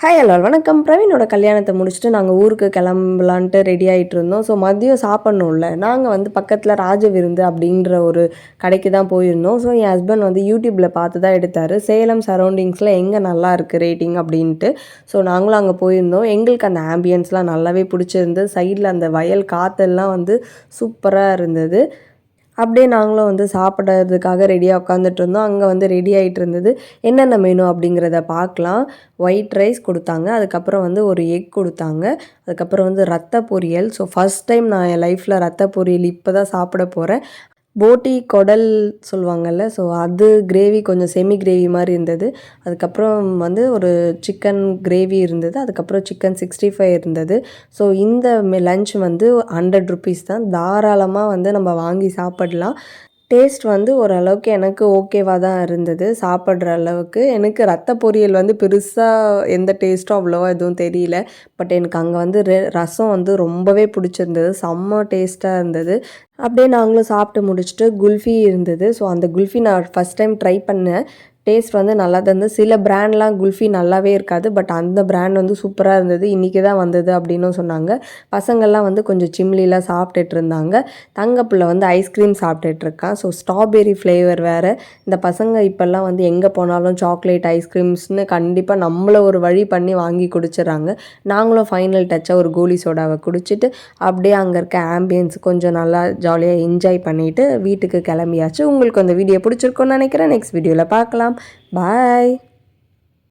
Hi hello வணக்கம். பிரவீனோட கல்யாணத்தை முடிச்சுட்டு நாங்கள் ஊருக்கு கிளம்பலான்ட்டு ரெடி ஆகிட்டு இருந்தோம். ஸோ மதியம் சாப்பிட்ணும்ல, நாங்கள் வந்து பக்கத்தில் ராஜவிருந்து அப்படின்ற ஒரு கடைக்கு தான் போயிருந்தோம். ஸோ என் ஹஸ்பண்ட் வந்து யூடியூப்பில் பார்த்து தான் எடுத்தார், சேலம் சரௌண்டிங்ஸில் எங்கே நல்லா இருக்குது ரேட்டிங் அப்படின்ட்டு. ஸோ நாங்களும் அங்கே போயிருந்தோம். எங்களுக்கு அந்த ஆம்பியன்ஸ்லாம் நல்லாவே பிடிச்சிருந்து. சைடில் அந்த வயல் காற்றெல்லாம் வந்து சூப்பராக இருந்தது. அப்படியே நாங்களும் வந்து சாப்பிட்றதுக்காக ரெடியாக உட்காந்துட்டு இருந்தோம். அங்கே வந்து ரெடி ஆகிட்டு இருந்தது. என்னென்ன மெனு அப்படிங்கிறத பார்க்கலாம். ஒயிட் ரைஸ் கொடுத்தாங்க, அதுக்கப்புறம் வந்து ஒரு எக் கொடுத்தாங்க, அதுக்கப்புறம் வந்து ரத்த பொரியல். ஸோ ஃபஸ்ட் டைம் நான் என் லைஃப்பில் ரத்த பொரியல் இப்போ தான் சாப்பிட போகிறேன். போட்டி குடல் சொல்லுவாங்கள்ல, ஸோ அது கிரேவி கொஞ்சம் செமி கிரேவி மாதிரி இருந்தது. அதுக்கப்புறம் வந்து ஒரு சிக்கன் கிரேவி இருந்தது, அதுக்கப்புறம் சிக்கன் 65 இருந்தது. ஸோ இந்த லன்ச் வந்து 100 ருபீஸ் தான். தாராளமாக வந்து நம்ம வாங்கி சாப்பிடலாம். டேஸ்ட் வந்து ஓரளவுக்கு எனக்கு ஓகேவாக தான் இருந்தது சாப்பிட்ற அளவுக்கு. எனக்கு ரத்த பொரியல் வந்து பெருசாக எந்த டேஸ்ட்டும் அவ்வளோவா எதுவும் தெரியல. பட் எனக்கு அங்கே வந்து ரசம் வந்து ரொம்பவே பிடிச்சிருந்தது, செம்ம டேஸ்ட்டாக இருந்தது. அப்படியே நாங்களும் சாப்பிட்டு முடிச்சுட்டு குல்ஃபி இருந்தது. ஸோ அந்த குல்ஃபி நான் ஃபஸ்ட் டைம் ட்ரை பண்ணேன். டேஸ்ட் வந்து நல்லா தான் இருந்தது. சில பிராண்ட்லாம் குல்ஃபி நல்லாவே இருக்காது, பட் அந்த பிராண்ட் வந்து சூப்பராக இருந்தது. இன்றைக்கி தான் வந்தது அப்படின்னும் சொன்னாங்க. பசங்கள்லாம் வந்து கொஞ்சம் சிம்லிலாம் சாப்பிட்டுட்டு இருந்தாங்க. தங்கப்பிள்ளை வந்து ஐஸ்கிரீம் சாப்பிட்டுட்ருக்கான். ஸோ ஸ்ட்ராபெரி ஃப்ளேவர் வேறு. இந்த பசங்க இப்போல்லாம் வந்து எங்கே போனாலும் சாக்லேட் ஐஸ்கிரீம்ஸ்னு கண்டிப்பாக நம்மளை ஒரு வழி பண்ணி வாங்கி குடிச்சிடறாங்க. நாங்களும் ஃபைனல் டச்சாக ஒரு கோலி சோடாவை குடிச்சிட்டு அப்படியே அங்கே இருக்க ஆம்பியன்ஸ் கொஞ்சம் நல்லா ஜாலியாக என்ஜாய் பண்ணிவிட்டு வீட்டுக்கு கிளம்பியாச்சு. உங்களுக்கு அந்த வீடியோ பிடிச்சிருக்குன்னு நினைக்கிறேன். நெக்ஸ்ட் வீடியோவில் பார்க்கலாம். பாய்.